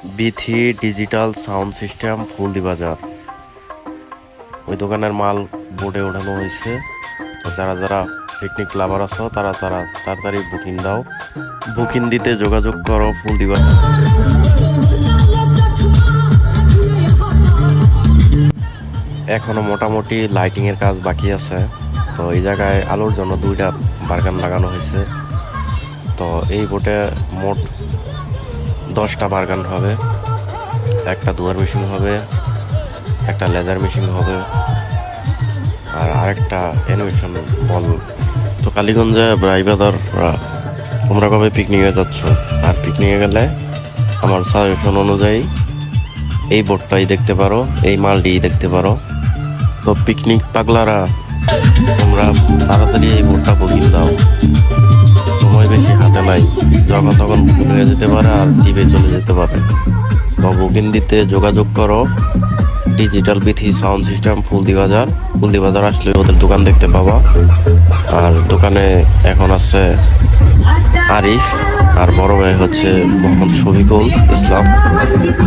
Bithi digital sound system ফুলদি বাজার, ওই দোকানের মাল বোর্ডে ওঠানো হয়েছে। তো যারা যারা পিকনিক লাভার আছো তারা তারা তাড়াতাড়ি বুকিং দাও। বুকিং দিতে যোগাযোগ করো ফুলদি বাজার। এখনো মোটামুটি লাইটিং এর কাজ বাকি আছে। তো এই জায়গায় আলোর জন্য 2টা বারগান লাগানো হয়েছে। তো এই বোটে মোট 10টা বারগান হবে, একটা দুয়ার মেশিন হবে, একটা লেজার মেশিন হবে, আর আরেকটা অ্যানিমেশন বল। তো কালীগঞ্জে ব্রাইবাদাররা তোমরা কবে পিকনিকে যাচ্ছ? আর পিকনিকে গেলে আমার সাজেশন অনুযায়ী এই বোটটাই দেখতে পারো, এই মালটিই দেখতে পারো। তো পিকনিক পাগলারা তোমরা তাড়াতাড়ি এই বোটটা বুকিং দাও, সময় বেশি হাতে নাই, যখন তখন বুকিং হয়ে যেতে পারে আর টিভে চলে যেতে পারে। তো বুকিং দিতে যোগাযোগ করো ডিজিটাল বিথি সাউন্ড সিস্টেম ফুলদি বাজার। ফুলদি বাজার আসলে ওদের দোকান দেখতে পাবা। আর দোকানে এখন আছে আরিফ, আর বড় ভাই হচ্ছে Mohammad Shafiqul Islam. DJ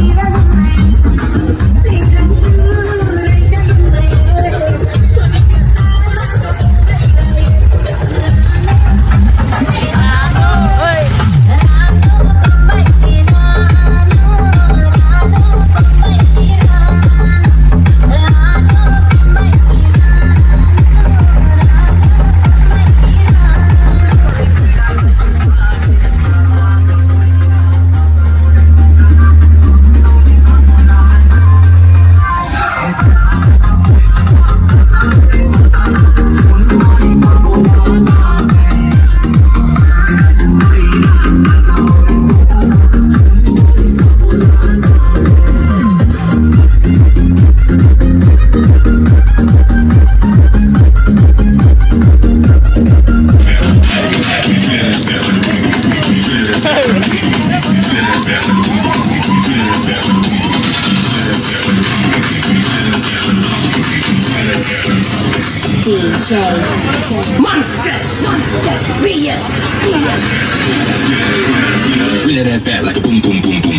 Monster, BS. Spin that ass back like a boom, boom, boom, boom.